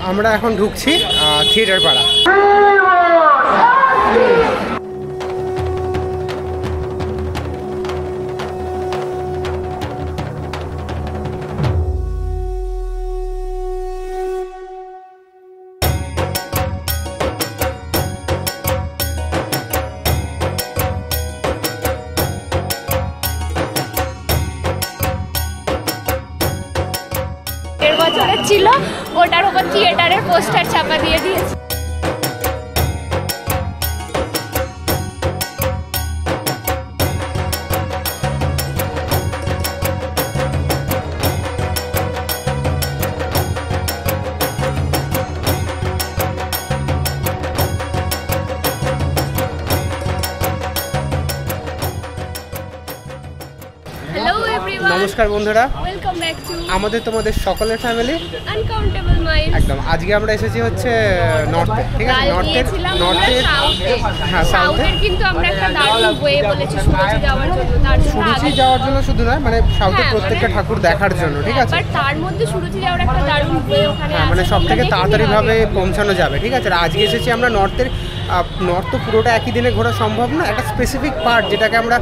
আমরা এখন ঢুকছি থিয়েটার পাড়া। বছরের ছিল, ওটার উপর থিয়েটারের পোস্টার ছাপা দিয়ে দিয়েছে। নমস্কার বন্ধুরা, ওয়েলকাম ব্যাক টু আমাদের তোমাদের সকলের ফ্যামিলি আনকাউন্টেবল মাইলস। একদম। আজকে আমরা এসেছি হচ্ছে নর্থে, ঠিক আছে? নর্থে হ্যাঁ, সাউথের কিন্তু আমরা একটা দারুণ ওয়ে বলেছি সুরুচি যাওয়ার জন্য। তার সুরুচি যাওয়ার জন্য শুধু নয়, মানে সাউথের প্রত্যেকটা ঠাকুর দেখার জন্য, ঠিক আছে? বাট তার মধ্যে সুরুচি যাওয়ার একটা দারুণ ওয়ে ওখানে আছে, মানে সব থেকে তাড়াতাড়ি ভাবে পৌঁছানো যাবে, ঠিক আছে? আর আজকে এসেছি আমরা নর্থের। নর্থ তো পুরোটা একই দিনে ঘোরা সম্ভব না, একটা স্পেসিফিক পার্ট যেটাকে আমরা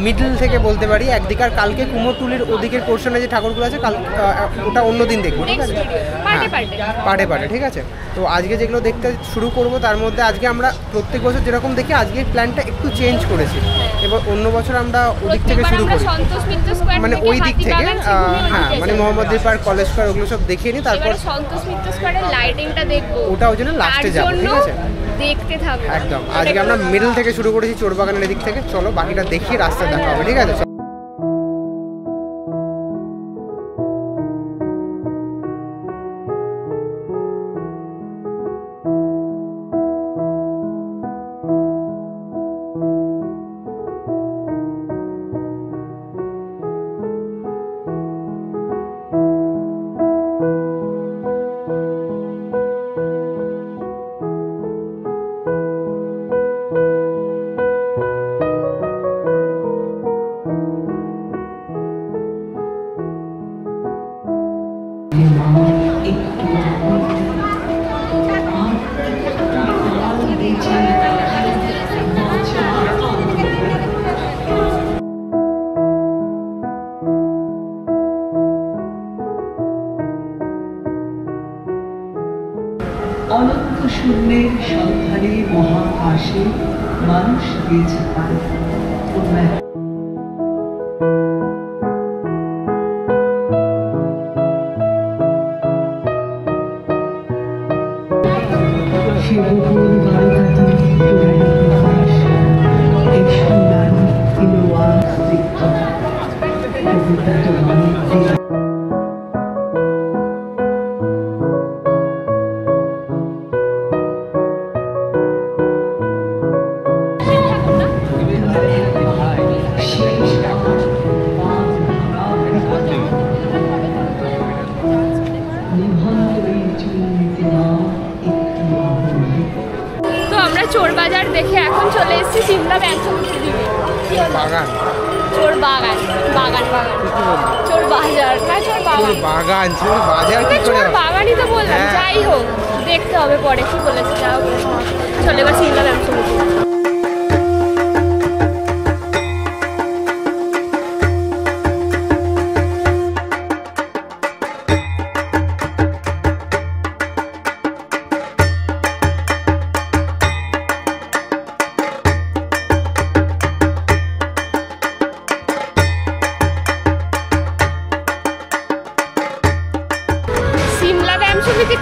মিডল থেকে বলতে পারি একদিকে। আর কালকে কুমোরটুলির ওদিকের পোর্শনে যে ঠাকুরগুলো আছে কাল ওটা অন্য দিন দেখবো, ঠিক আছে? পার্টে পার্টে, ঠিক আছে? তো আজকে যেগুলো দেখতে শুরু করব তার মধ্যে আজকে আমরা প্রত্যেক বছর যেরকম দেখি আজকে প্ল্যানটা একটু চেঞ্জ করেছি। এবার অন্য বছর আমরা ওদিক থেকে শুরু করি, মানে ওই দিক থেকে, হ্যাঁ, মানে মোহাম্মদপুর পার্ক, কলেজ স্কয়ার ওগুলো সব দেখিয়ে নিই, তারপর সন্তোষ মিত্র স্কয়ারের লাইটিংটা দেখবো। ওটা ওই জন্য লাস্টে যাবো, ঠিক আছে? দেখতে থাকো একদম। আজকে আমরা মিডল থেকে শুরু করেছি, চোরবাগানের এদিক থেকে। চলো বাকিটা দেখিয়ে রাস্তায় দেখা হবে, ঠিক আছে? অনন্ত শূন্যের সন্ধানে মহাকাশে মানুষ দিয়েছে পায়। চোরবাজার দেখে এখন চলে এসেছি সিমলা ব্যাংসমুদ্রের দিকে। বাগান, চোর বাগান, বাগান বাগান, চোর বাজার না, চোর বাগান, বাগান, চোর বাজার, কি করে? চোর বাগানই তো বললাম। যাই হোক, দেখতে হবে পরে কি বলেছে। যাও, চলে এবার সিমলা ব্যাংসমুদ্র।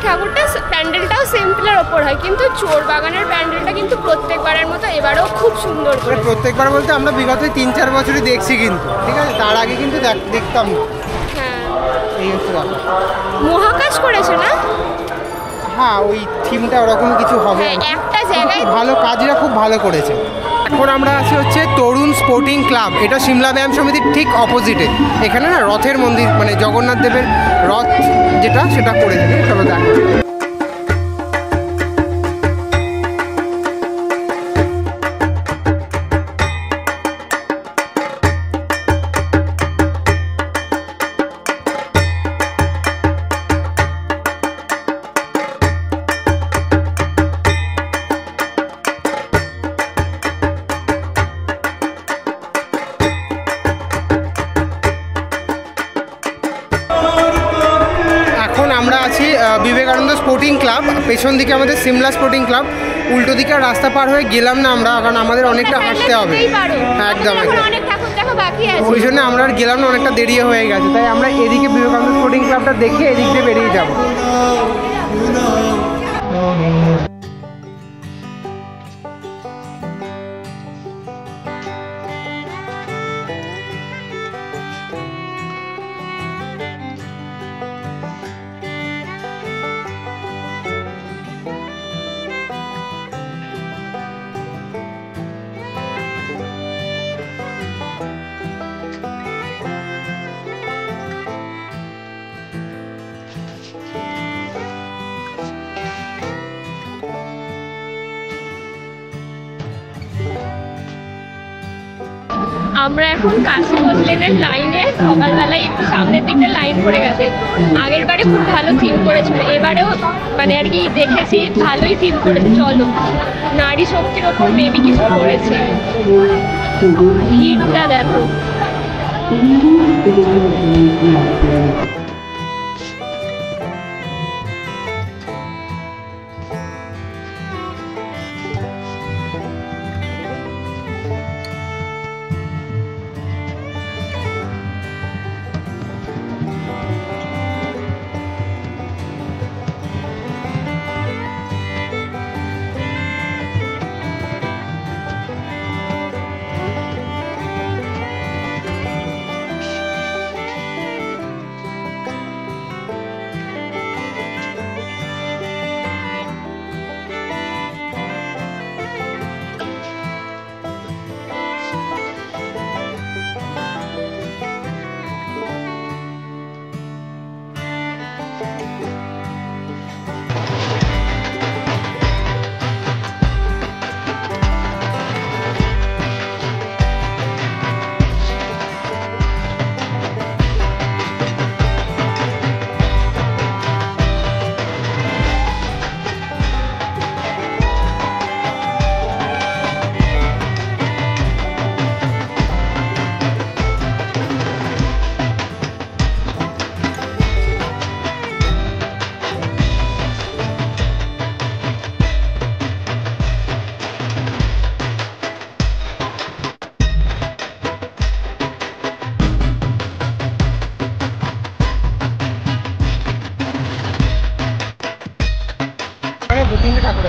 ঠাকুরটা প্যান্ডেলটাও সিম্পলের ওপর হয়, কিন্তু চোর বাগানের প্যান্ডেলটা কিন্তু প্রত্যেকবারের মতো এবারেও খুব সুন্দর করে। প্রত্যেকবার বলতে আমরা বিগত 3-4 বছরই দেখছি, কিন্তু ঠিক আছে, তার আগে কিন্তু দেখতাম না। হ্যাঁ, এই হচ্ছে ব্যাপার। মহাকাশ করেছে না? হ্যাঁ, ওই থিমটা ওরকম কিছু হবে। একটা জায়গায় ভালো, কাজটা খুব ভালো করেছে। এখন আমরা আছি হচ্ছে তরুণ স্পোর্টিং ক্লাব। এটা সিমলা ব্যায়াম সমিতির ঠিক অপোজিটে। এখানে না রথের মন্দির, মানে জগন্নাথ দেবের রথ যেটা, সেটা করেছে। চলো দেখো। বিবেকানন্দ স্পোর্টিং ক্লাব, পেছন দিকে আমাদের সিমলা স্পোর্টিং ক্লাব। উল্টো দিকে আর রাস্তা পার হয়ে গেলাম না আমরা, কারণ আমাদের অনেকটা হাঁটতে হবে। হ্যাঁ, একদম একদম। ওই জন্য আমরা আর গেলাম না, অনেকটা দেরি হয়ে গেছে, তাই আমরা এদিকে বিবেকানন্দ স্পোর্টিং ক্লাবটা দেখে এদিক দিয়ে বেরিয়ে যাবো। আমরা এখন কাশি লেনের লাইনে সকালবেলায় একটু সামনের দিকটা লাইন পড়ে গেছে। আগের বারে খুব ভালো থিম করেছিল, এবারেও মানে আর কি দেখেছি ভালোই থিম করেছে। চলো, নারী শক্তির ওপর মেবি কিছু করেছে। ভিড়টা দেখো।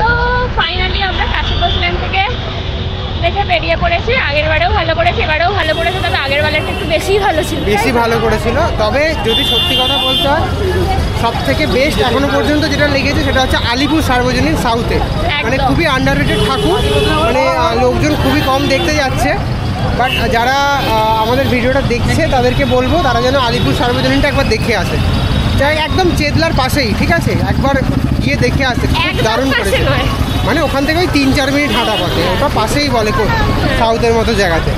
তো ফাইনালি আমরা কাশীবাস লেন থেকে দেখে বেরিয়ে পড়েছি। আগের বারেও ভালো করেছে, এবারেও ভালো করেছে, তবে আগের বারেরটা একটু বেশিই ভালো ছিল, বেশি ভালো করেছিল। তবে যদি সত্যি কথা বলতে হয়, সব থেকে বেস্ট এখনো পর্যন্ত যেটা লেগেছে সেটা হচ্ছে আলিপুর সার্বজনীন সাউথে। মানে খুবই আন্ডাররেটেড ঠাকুর, মানে লোকজন খুবই কম দেখতে যাচ্ছে। বাট যারা আমাদের ভিডিওটা দেখছে তাদেরকে বলবো তারা যেন আলিপুর সার্বজনীনটা একবার দেখে আসে। যাই একদম চেতলার পাশেই, ঠিক আছে, একবার গিয়ে দেখে আসে, খুব দারুণ করেছে। মানে ওখান থেকে ওই 3-4 মিনিট হাঁটা পথে, ওটা পাশেই বলে সাউথের মতো জায়গাতে।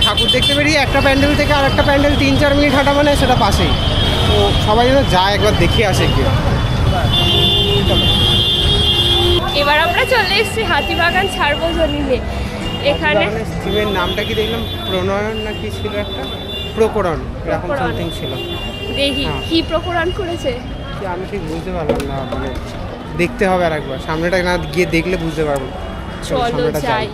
ঠাকুর দেখতে বেরিয়ে একটা প্যান্ডেল থেকে আর একটা প্যান্ডেল 3-4 মিনিট হাঁটা, মানে সেটা পাশেই। তো সবাই যেন যায় একবার দেখে আসে গিয়ে। এবার আমরা চলে এসেছি হাতিবাগান সার্বজনীনে। এখানে স্টিমের নামটা কি দেখলাম, প্রণয়ন না কি ছিল, একটা প্রকরণ এরকম সামথিং ছিল। দেখি কি প্রকরণ করেছে, আমি ঠিক বুঝতে পারলাম না, মানে দেখতে হবে আর একবার, সামনেটা না গিয়ে দেখলে বুঝতে পারবো। চলো যাই।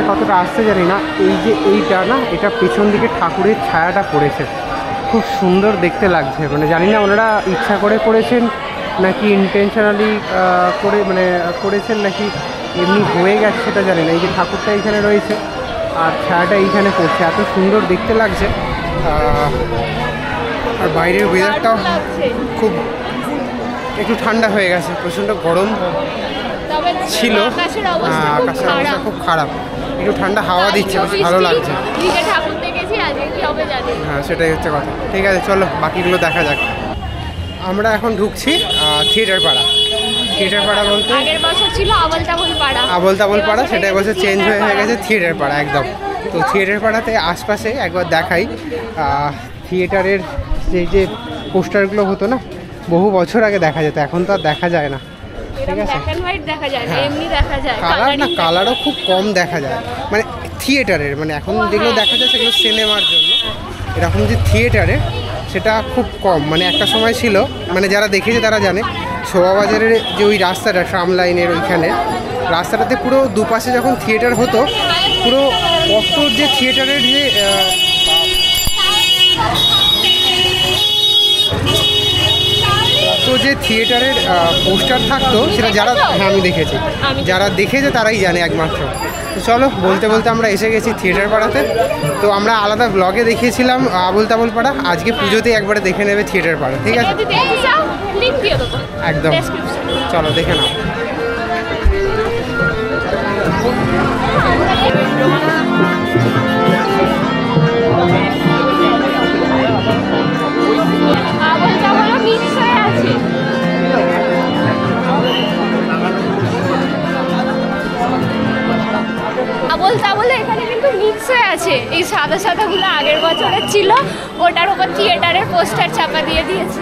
কতটা আসছে জানি না, এই যে এইটা না, এটা পেছন দিকে ঠাকুরের ছায়াটা পড়েছে, খুব সুন্দর দেখতে লাগছে। মানে জানি না ওনারা ইচ্ছা করে করেছেন নাকি ইন্টেনশনালি করে মানে করেছেন নাকি এমনি হয়ে গেছে সেটা জানি না। এই যে ঠাকুরটা এইখানে রয়েছে আর ছায়াটা এইখানে পড়ছে, এত সুন্দর দেখতে লাগছে। আর বাইরের ওয়েদারটাও খুব একটু ঠান্ডা হয়ে গেছে, প্রচণ্ড গরম ছিল, আকাশের অবস্থা খুব খারাপ, একটু ঠান্ডা হাওয়া দিচ্ছে, বেশ ভালো লাগছে। হ্যাঁ সেটাই হচ্ছে কথা। ঠিক আছে চলো বাকিগুলো দেখা যাক। আমরা এখন ঢুকছি থিয়েটার পাড়া। থিয়েটার পাড়া বলতে আগের বছর ছিল আবল তাবল পাড়া, সেটা এবছর চেঞ্জ হয়ে গেছে থিয়েটার পাড়া একদম। তো থিয়েটার পাড়াতে আশপাশে একবার দেখাই, থিয়েটারের যে পোস্টারগুলো হতো না, বহু বছর আগে দেখা যেত, এখন তো আর দেখা যায় না। ঠিক আছে, কালার না, কালারও খুব কম দেখা যায়, মানে থিয়েটারের, মানে এখন যেগুলো দেখা যায় সেগুলো সিনেমার জন্য, এরকম যে থিয়েটারে সেটা খুব কম। মানে একটা সময় ছিল, মানে যারা দেখেছে তারা জানে, শোভাবাজারের যে ওই রাস্তাটা ট্রাম লাইনের ওইখানে রাস্তাটাতে পুরো দুপাশে যখন থিয়েটার হতো, পুরো কত যে থিয়েটারের যে তো যে থিয়েটারের পোস্টার থাকতো সেটা যারা, হ্যাঁ আমি দেখেছি, যারা দেখেছে তারাই জানে একমাত্র। তো চলো বলতে বলতে আমরা এসে গেছি থিয়েটার পাড়াতে। তো আমরা আলাদা ব্লগে দেখিয়েছিলাম আবল তাবল পাড়া, আজকে পুজোতেই একবারে দেখে নেবে থিয়েটার পাড়া। ঠিক আছে একদম, চলো দেখে নাও। আবল তাবল এখানে কিন্তু মিক্স হয়ে আছে, এই সাদা সাদাগুলো আগের বছরের ছিল, ওটার উপর থিয়েটারের পোস্টার চাপা দিয়ে দিয়েছে।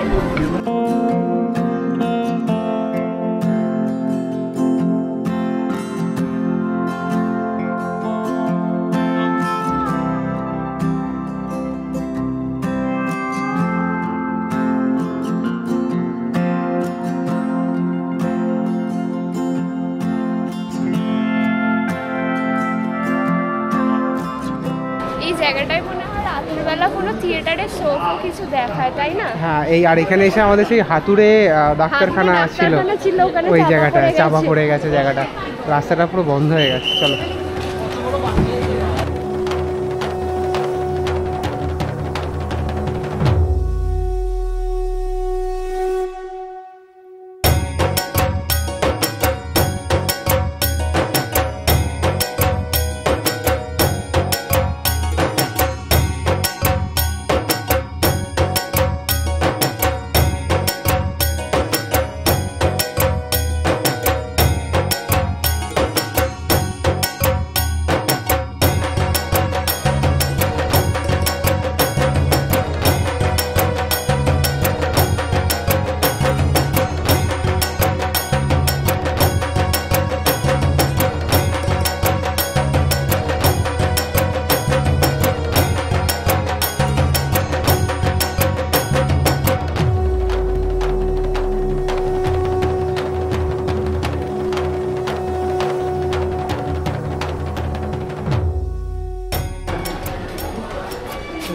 জায়গাটায় মনে হয় রাতের বেলা কোনো থিয়েটারের শো কিছু দেখায়, তাই না? হ্যাঁ, এই আর এখানে এসে আমাদের সেই হাতুড়ে ডাক্তারখানা ছিল, ওই জায়গাটা চাপা পড়ে গেছে, জায়গাটা রাস্তাটা পুরো বন্ধ হয়ে গেছে। চলো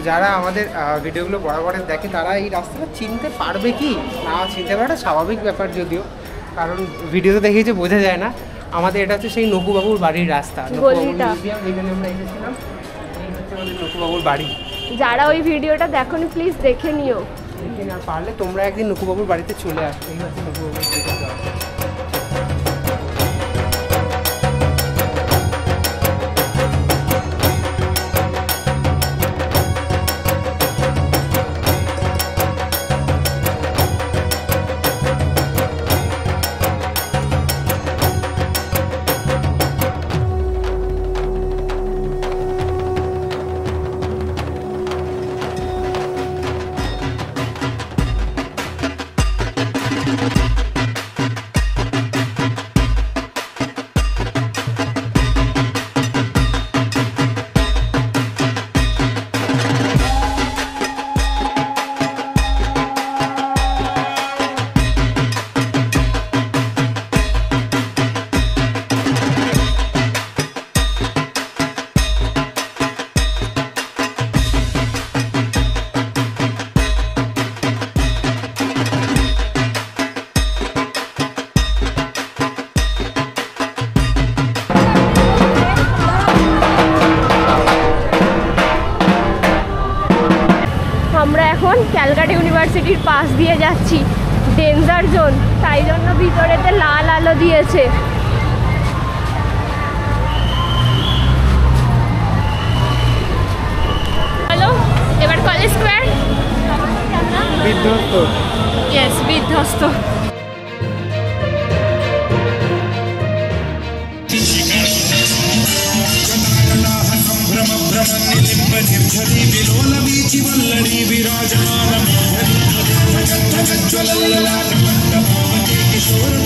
যারা আমাদের ভিডিওগুলো বরাবর দেখে তারা এই রাস্তাটা চিনতে পারবে কি না চিনতে পারে, স্বাভাবিক ব্যাপার, যদিও কারণ ভিডিওতে দেখেছি বোঝা যায় না। আমাদের এটা হচ্ছে সেই নকুবাবুর বাড়ির রাস্তা, যেখানে আমরা এসেছিলাম, এই হচ্ছে আমাদের নকুবাবুর বাড়ি। যারা ওই ভিডিওটা দেখোনি প্লিজ দেখে নিও, দেখে না পারলে তোমরা একদিন নকুবাবুর বাড়িতে চলে আসো। এই হচ্ছে নকুবাবুর বাড়ি। পাশ দিয়ে যাচ্ছি, ডেঞ্জার জোন, তাই জন্য ভিতরেতে লাল আলো দিয়েছে। হ্যালো, এবার কলেজ স্কোয়ার বিধ্বস্ত। ইয়েস, বিধ্বস্ত।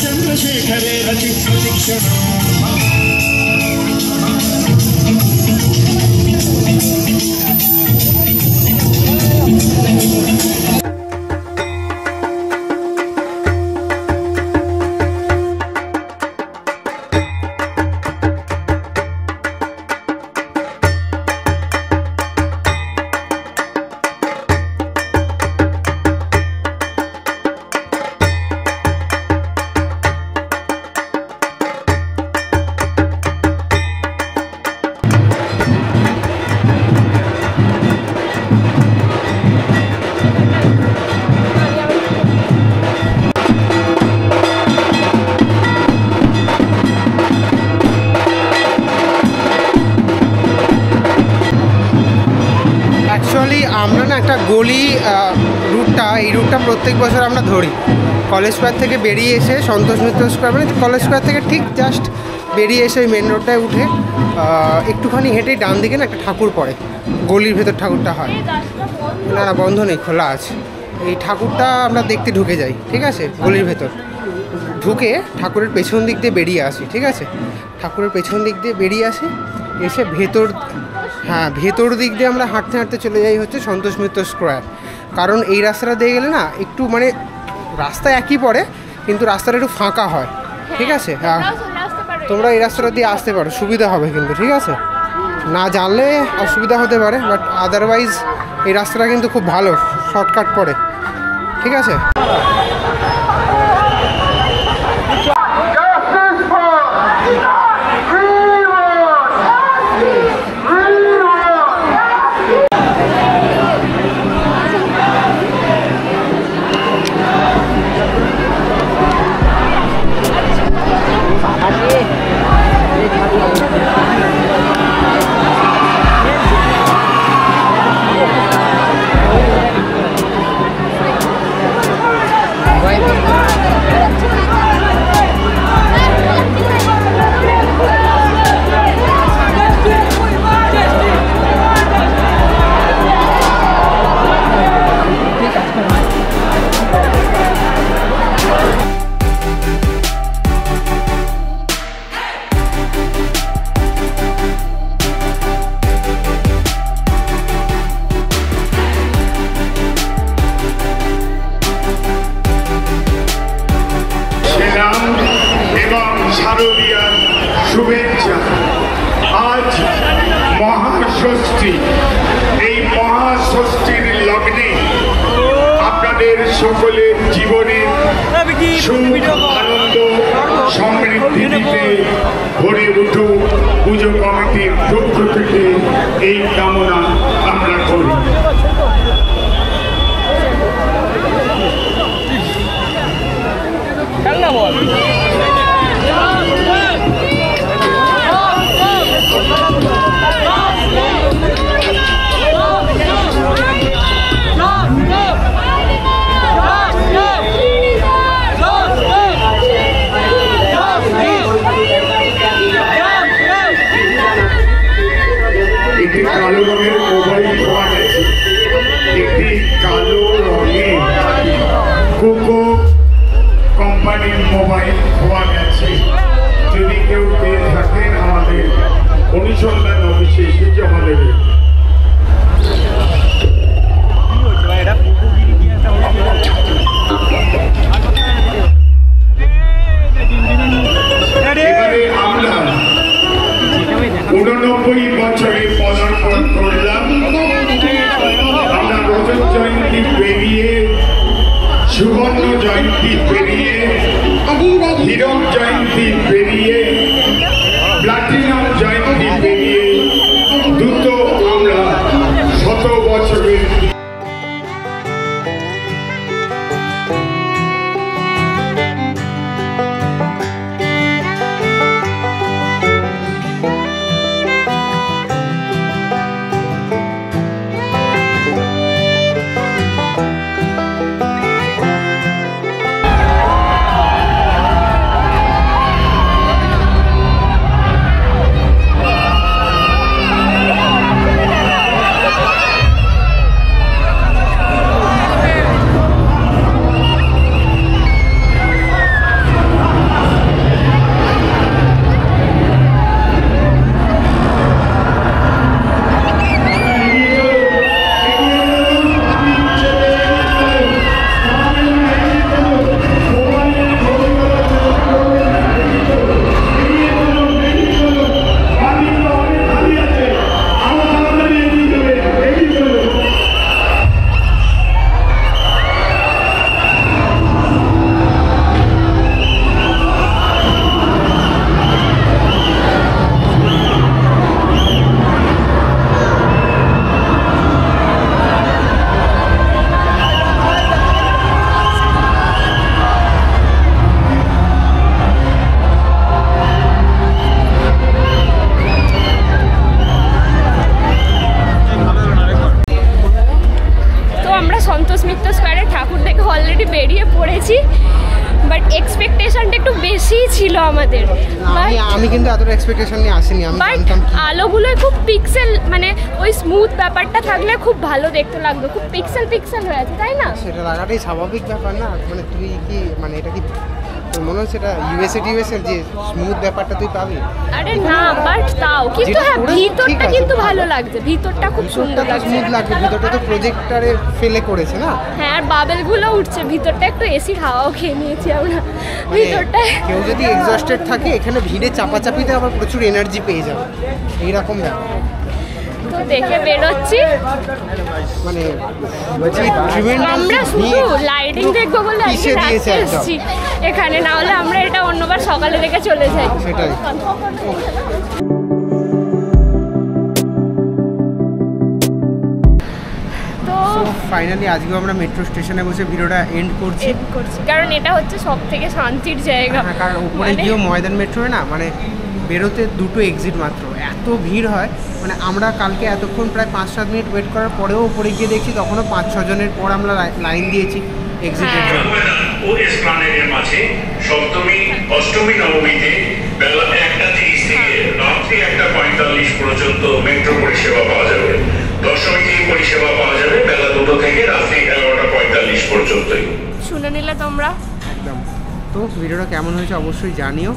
చంద్రశేఖరే రచి ప్రతిక్షణ অ্যাকচুয়ালি আমরা না একটা গলি রুটটা, এই রুটটা প্রত্যেক বছর আমরা ধরি। কলেজ স্কোয়ার থেকে বেরিয়ে এসে সন্তোষ মিত্র স্কোয়ার, মানে কলেজ স্কোয়ার থেকে ঠিক জাস্ট বেরিয়ে এসে ওই মেন রোডটায় উঠে একটুখানি হেঁটে ডান দিকে না একটা ঠাকুর পড়ে, গলির ভেতর ঠাকুরটা হয়। না না, বন্ধ নেই, খোলা আছে। এই ঠাকুরটা আমরা দেখতে ঢুকে যাই, ঠিক আছে, গলির ভেতর ঢুকে ঠাকুরের পেছন দিক দিয়ে বেরিয়ে আসি, ঠিক আছে, ঠাকুরের পেছন দিক দিয়ে বেরিয়ে আসি, এসে ভেতর, হ্যাঁ ভেতর দিক দিয়ে আমরা হাঁটতে হাঁটতে চলে যাই হচ্ছে সন্তোষ মিত্র স্কোয়ার। কারণ এই রাস্তাটা দিয়ে গেলে না একটু মানে রাস্তা একই পড়ে, কিন্তু রাস্তাটা একটু ফাঁকা হয়, ঠিক আছে। হ্যাঁ, তোমরা এই রাস্তাটা দিয়ে আসতে পারো, সুবিধা হবে কিন্তু, ঠিক আছে। না জানলে অসুবিধা হতে পারে, বাট আদারওয়াইজ এই রাস্তাটা কিন্তু খুব ভালো, শর্টকাট পড়ে, ঠিক আছে। শুভেচ্ছা। আজ মহাষষ্ঠী, এই মহাষষ্ঠীর লগ্নে আপনাদের সকলের জীবনে সুখ, আনন্দ, সমৃদ্ধিতে ভরে উঠুক পুজো কমিটির পক্ষ থেকে এই কামনা আমরা করি। একটি কালো রঙের মোবাইল পাওয়া গেছে, একটি কালো রঙের কোকো কোম্পানির মোবাইল পাওয়া গেছে। যদি কেউ পেয়ে থাকেন আমাদের অনুসন্ধান অফিসে জমা দেবে। এবারে আমরা 89 বছরে পদার্পণ করলাম। আমরা রজত জয়ন্তী পেরিয়ে, সুবর্ণ জয়ন্তী পেরিয়ে, হীরক জয়ন্তী পেরিয়ে, প্লাটিনাম জয়ন্তী পেরিয়ে দ্রুত আমরা 100 বছরের অলরেডি বেরিয়ে পড়েছি, বাট এক্সপেকটেশনটা একটু বেশিই ছিল আমাদের। আমি কিন্তু এতটা এক্সপেকটেশন নিয়ে আসিনি, আমি বাট জানতাম কি আলোগুলোয় খুব পিক্সেল, মানে ওই স্মুথ ব্যাপারটা থাকলে খুব ভালো দেখতে লাগতো, খুব পিক্সেল পিক্সেল হয়ে আছে, তাই না? সেটা লাগাটাই স্বাভাবিক ব্যাপার না, মানে তুই কি মানে এটা কি তোর মনে হচ্ছে এটা ইউএসএর যে স্মুথ ব্যাপারটা তুই পাবি? আরে না, বাট তাও কিন্তু যেটা হ্যাঁ করেছে ঠিক ভিতরটা আছে, কিন্তু ভালো। ভালো লাগছে, ভিতরটা খুব সুন্দর লাগছে। স্মুথ লাগবে, ভিতরটা তো প্রজেক্টরে ফেলে করেছে না, হ্যাঁ, আর বাবেলগুলো উঠছে, ভিতরটা একটু এসির হাওয়াও খেয়ে নিয়েছি আমরা মানে ভিতরটায়। কেউ যদি এক্সস্টেড থাকে এখানে ভিড়ে চাপাচাপিতে আবার প্রচুর এনার্জি পেয়ে যাবে, এইরকম ব্যাপার। তো দেখে বেরোচ্ছি, মানে বলছি tremendous আমরা শুধু ভিড়। লাইটিং দেখবো বলে আজকে পিষে দিয়েছে রাত্রে একদম। এসেছি এখানে, না হলে আমরা এটা অন্যবার সকালে দেখে চলে যাই। সেটাই। তো ফাইনালি আজকেও আমরা মেট্রো স্টেশনে বসে ভিডিওটা এন্ড করছি। end করছি, কারণ এটা হচ্ছে সব থেকে শান্তির জায়গা। হ্যাঁ, কারণ উপরে মানে গিয়েও ময়দান মেট্রোয় না মানে বেরোতে দুটো এক্সিট মাত্র, এত ভিড় হয়। মানে আমরা কালকে এতক্ষণ প্রায় 5-7 মিনিট ওয়েট করার পরেও উপরে গিয়ে দেখছি তখনও 5-6 জনের পর আমরা লাইন দিয়েছি এক্সিটের হ্যাঁ। জন্য। ও এসপ্লানেডের মাঝে সপ্তমী অষ্টমী নবমীতে বেলা 1:30 থেকে রাত্রি 1:45 পর্যন্ত মেট্রো পরিষেবা পাওয়া যাবে। দশমীতে পরিষেবা পাওয়া যাবে বেলা 2 থেকে রাত্রি 11:45 পর্যন্তই। শুনে নিলে তোমরা। একদম। তো ভিডিওটা কেমন হয়েছে অবশ্যই জানিও,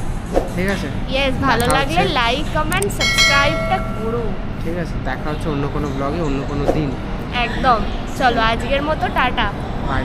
ঠিক আছে? ইয়েস, ভালো দেখা লাগলে হচ্ছে। লাইক কমেন্ট সাবস্ক্রাইবটা করো। ঠিক আছে, দেখা হচ্ছে অন্য কোনো ব্লগে অন্য কোনো দিন। একদম, চলো আজকের মতো টাটা। বাই।